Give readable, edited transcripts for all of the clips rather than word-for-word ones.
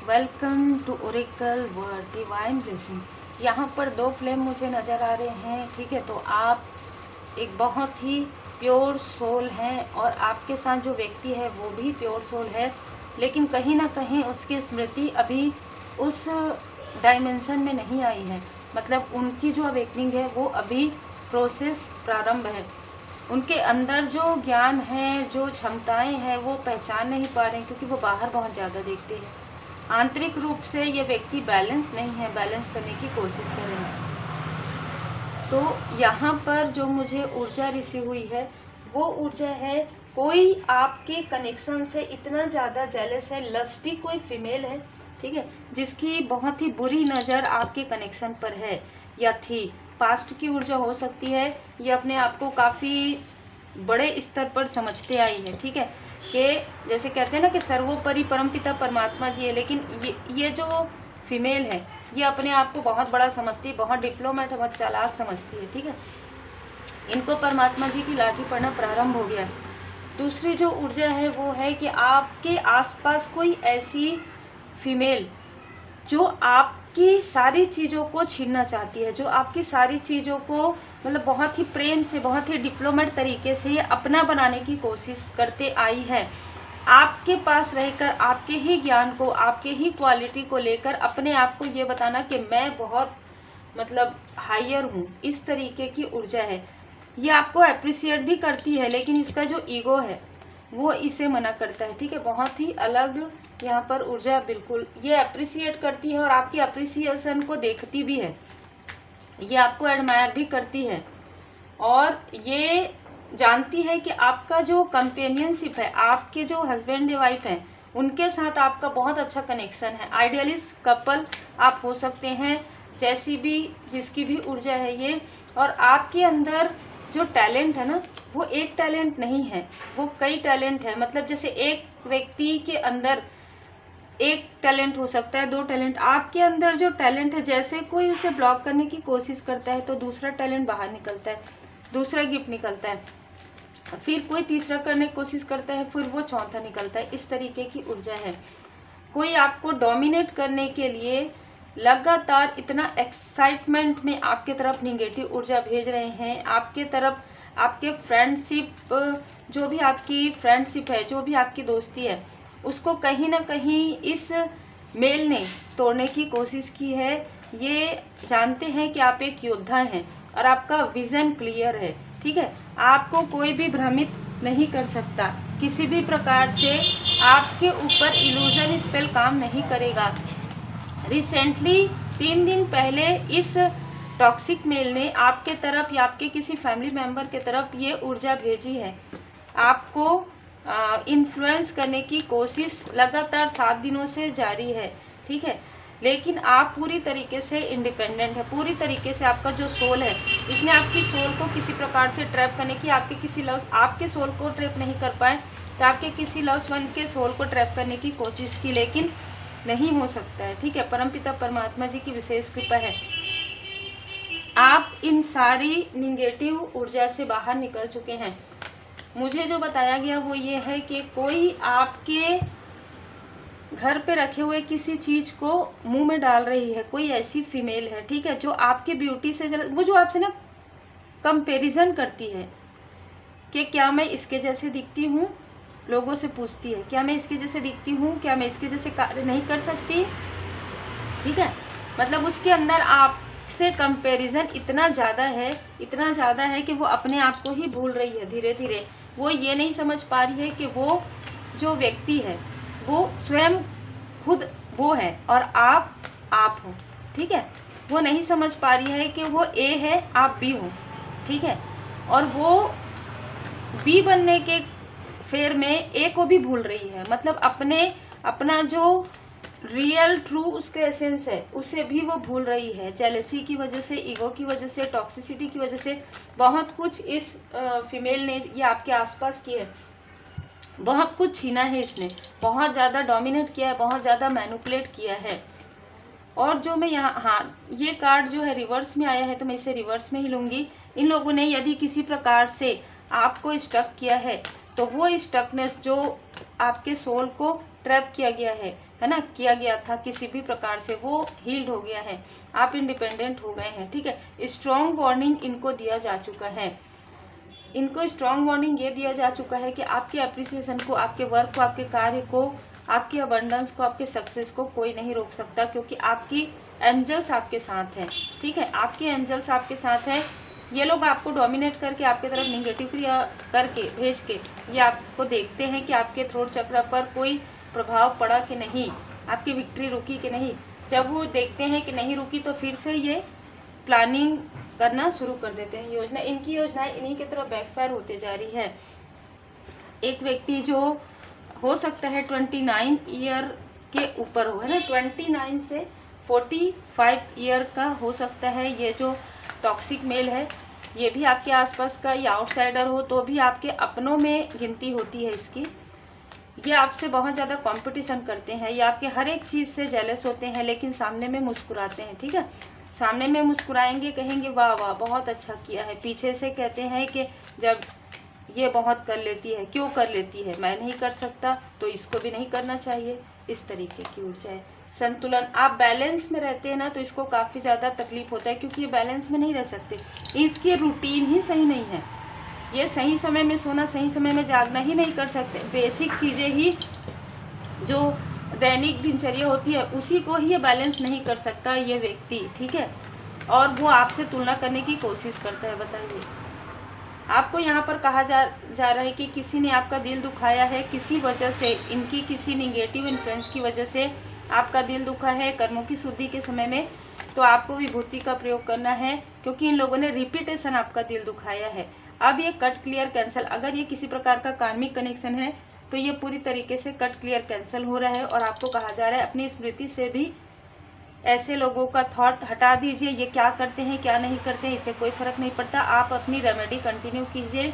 Welcome to Oracle word divine blessing. यहाँ पर दो फ्लेम मुझे नज़र आ रहे हैं, ठीक है। तो आप एक बहुत ही प्योर सोल हैं और आपके साथ जो व्यक्ति है वो भी प्योर सोल है, लेकिन कहीं ना कहीं उसकी स्मृति अभी उस डायमेंशन में नहीं आई है। मतलब उनकी जो अवेकनिंग है वो अभी प्रोसेस प्रारंभ है। उनके अंदर जो ज्ञान है, जो क्षमताएं हैं, वो पहचान नहीं पा रहे हैं क्योंकि वो बाहर बहुत ज़्यादा देखते हैं। आंतरिक रूप से ये व्यक्ति बैलेंस नहीं है, बैलेंस करने की कोशिश कर रहे हैं। तो यहाँ पर जो मुझे ऊर्जा रिसीव हुई है वो ऊर्जा है, कोई आपके कनेक्शन से इतना ज़्यादा जेलस है, लस्टी कोई फीमेल है, ठीक है, जिसकी बहुत ही बुरी नज़र आपके कनेक्शन पर है या थी। पास्ट की ऊर्जा हो सकती है, ये अपने आप को काफ़ी बड़े स्तर पर समझते आई है, ठीक है, कि जैसे कहते हैं ना कि सर्वोपरि परमपिता परमात्मा जी है, लेकिन ये जो फीमेल है ये अपने आप को बहुत बड़ा समझती है, बहुत डिप्लोमेट है, बहुत चालाक समझती है, ठीक है। इनको परमात्मा जी की लाठी पड़ना प्रारंभ हो गया। दूसरी जो ऊर्जा है वो है कि आपके आसपास कोई ऐसी फीमेल जो आपकी सारी चीज़ों को छीनना चाहती है, जो आपकी सारी चीज़ों को मतलब बहुत ही प्रेम से, बहुत ही डिप्लोमेट तरीके से अपना बनाने की कोशिश करते आई है। आपके पास रहकर आपके ही ज्ञान को, आपके ही क्वालिटी को लेकर अपने आप को ये बताना कि मैं बहुत मतलब हायर हूँ, इस तरीके की ऊर्जा है। ये आपको अप्रिशिएट भी करती है, लेकिन इसका जो ईगो है वो इसे मना करता है, ठीक है। बहुत ही अलग यहाँ पर ऊर्जा, बिल्कुल ये अप्रिशिएट करती है और आपकी अप्रिसिएशन को देखती भी है, ये आपको एडमायर भी करती है और ये जानती है कि आपका जो कंपेनियनशिप है, आपके जो हस्बैंड वाइफ हैं उनके साथ आपका बहुत अच्छा कनेक्शन है। आइडियलिस्ट कपल आप हो सकते हैं, जैसी भी जिसकी भी ऊर्जा है ये। और आपके अंदर जो टैलेंट है ना, वो एक टैलेंट नहीं है, वो कई टैलेंट है। मतलब जैसे एक व्यक्ति के अंदर एक टैलेंट हो सकता है, दो टैलेंट। आपके अंदर जो टैलेंट है, जैसे कोई उसे ब्लॉक करने की कोशिश करता है तो दूसरा टैलेंट बाहर निकलता है, दूसरा गिफ्ट निकलता है, फिर कोई तीसरा करने की कोशिश करता है, फिर वो चौथा निकलता है। इस तरीके की ऊर्जा है। कोई आपको डोमिनेट करने के लिए लगातार इतना एक्साइटमेंट में आपके तरफ निगेटिव ऊर्जा भेज रहे हैं, आपके तरफ आपके फ्रेंडशिप, जो भी आपकी फ्रेंडशिप है, जो भी आपकी दोस्ती है, उसको कहीं ना कहीं इस मेल ने तोड़ने की कोशिश की है। ये जानते हैं कि आप एक योद्धा हैं और आपका विजन क्लियर है, ठीक है। आपको कोई भी भ्रमित नहीं कर सकता, किसी भी प्रकार से आपके ऊपर इल्यूजन स्पेल काम नहीं करेगा। रिसेंटली 3 दिन पहले इस टॉक्सिक मेल ने आपके तरफ या आपके किसी फैमिली मेंबर के तरफ ये ऊर्जा भेजी है। आपको इन्फ्लुएंस करने की कोशिश लगातार 7 दिनों से जारी है, ठीक है। लेकिन आप पूरी तरीके से इंडिपेंडेंट है, पूरी तरीके से आपका जो सोल है, इसने आपकी सोल को किसी प्रकार से ट्रैप करने की, आपके सोल को ट्रैप नहीं कर पाए तो आपके किसी लव्स वन के सोल को ट्रैप करने की कोशिश की, लेकिन नहीं हो सकता है, ठीक है। परमपिता परमात्मा जी की विशेष कृपा है। आप इन सारी निगेटिव ऊर्जा से बाहर निकल चुके हैं। मुझे जो बताया गया वो ये है कि कोई आपके घर पे रखे हुए किसी चीज को मुंह में डाल रही है, कोई ऐसी फीमेल है, ठीक है, जो आपकी ब्यूटी से वो जो आपसे ना कंपैरिजन करती है कि क्या मैं इसके जैसे दिखती हूँ, लोगों से पूछती है क्या मैं इसके जैसे दिखती हूँ, क्या मैं इसके जैसे कार्य नहीं कर सकती, ठीक है। मतलब उसके अंदर आपसे कंपैरिजन इतना ज़्यादा है कि वो अपने आप को ही भूल रही है धीरे धीरे। वो ये नहीं समझ पा रही है कि वो जो व्यक्ति है वो स्वयं खुद वो है और आप हो, ठीक है। वो नहीं समझ पा रही है कि वो ए है, आप बी हो, ठीक है। और वो बी बनने के फेर में ए को भी भूल रही है। मतलब अपना जो रियल ट्रू उसके एसेंस है उसे भी वो भूल रही है। जेलसी की वजह से, ईगो की वजह से, टॉक्सिसिटी की वजह से बहुत कुछ इस फीमेल ने ये आपके आसपास किया है, बहुत कुछ छीना है इसने, बहुत ज़्यादा डोमिनेट किया है, बहुत ज़्यादा मैनिपुलेट किया है। और जो मैं यहाँ, हाँ, ये कार्ड जो है रिवर्स में आया है तो मैं इसे रिवर्स में ही लूँगी। इन लोगों ने यदि किसी प्रकार से आपको स्टक किया है तो वो स्टकनेस जो आपके सोल को ट्रैप किया गया है ना, किया गया था किसी भी प्रकार से, वो हील्ड हो गया है, आप इंडिपेंडेंट हो गए हैं, ठीक है। स्ट्रॉन्ग वार्निंग इनको दिया जा चुका है, इनको स्ट्रॉन्ग वार्निंग ये दिया जा चुका है कि आपके अप्रिसिएशन को, आपके वर्क को, आपके कार्य को, आपकी अबंडेंस को, आपके सक्सेस को कोई नहीं रोक सकता, क्योंकि आपकी एंजल्स आपके साथ हैं, ठीक है। आपके एंजल्स आपके साथ हैं। ये लोग आपको डोमिनेट करके आपकी तरफ निगेटिव क्रिया करके भेज के ये आपको देखते हैं कि आपके थ्रोट चक्र पर कोई प्रभाव पड़ा कि नहीं, आपकी विक्ट्री रुकी कि नहीं। जब वो देखते हैं कि नहीं रुकी तो फिर से ये प्लानिंग करना शुरू कर देते हैं। योजना, इनकी योजनाएं इन्हीं की तरफ बैकफायर होते जा रही है। एक व्यक्ति जो हो सकता है 29 ईयर के ऊपर हो, है ना, 29 से 45 ईयर का हो सकता है। ये जो टॉक्सिक मेल है ये भी आपके आसपास का या आउटसाइडर हो तो भी आपके अपनों में गिनती होती है इसकी। ये आपसे बहुत ज़्यादा कंपटीशन करते हैं, ये आपके हर एक चीज़ से जेलस होते हैं, लेकिन सामने में मुस्कुराते हैं, ठीक है। सामने में मुस्कुराएंगे, कहेंगे वाह वाह बहुत अच्छा किया है, पीछे से कहते हैं कि जब ये बहुत कर लेती है, क्यों कर लेती है, मैं नहीं कर सकता तो इसको भी नहीं करना चाहिए। इस तरीके की ऊर्जा है। संतुलन, आप बैलेंस में रहते हैं ना तो इसको काफ़ी ज़्यादा तकलीफ होता है, क्योंकि ये बैलेंस में नहीं रह सकते, इसकी रूटीन ही सही नहीं है। ये सही समय में सोना, सही समय में जागना ही नहीं कर सकते। बेसिक चीज़ें ही जो दैनिक दिनचर्या होती है उसी को ही ये बैलेंस नहीं कर सकता ये व्यक्ति, ठीक है। और वो आपसे तुलना करने की कोशिश करता है। बताइए, आपको यहाँ पर कहा जा रहा है कि किसी ने आपका दिल दुखाया है, किसी वजह से, इनकी किसी निगेटिव इन्फ्लुएंस की वजह से आपका दिल दुखा है कर्मों की शुद्धि के समय में, तो आपको विभूति का प्रयोग करना है, क्योंकि इन लोगों ने रिपीटेशन आपका दिल दुखाया है। अब ये कट क्लियर कैंसिल, अगर ये किसी प्रकार का कार्मिक कनेक्शन है तो ये पूरी तरीके से कट क्लियर कैंसिल हो रहा है। और आपको कहा जा रहा है अपनी स्मृति से भी ऐसे लोगों का थॉट हटा दीजिए। ये क्या करते हैं क्या नहीं करते हैं इससे कोई फर्क नहीं पड़ता। आप अपनी रेमेडी कंटिन्यू कीजिए,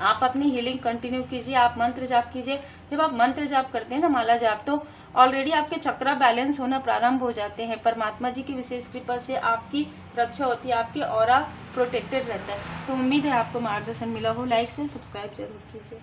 आप अपनी हीलिंग कंटिन्यू कीजिए, आप मंत्र जाप कीजिए। जब आप मंत्र जाप करते हैं ना, माला जाप, तो ऑलरेडी आपके चक्र बैलेंस होना प्रारंभ हो जाते हैं। परमात्मा जी की विशेष कृपा से आपकी रक्षा होती है, आपके ऑरा प्रोटेक्टेड रहता है। तो उम्मीद है आपको मार्गदर्शन मिला हो। लाइक से सब्सक्राइब जरूर कीजिए।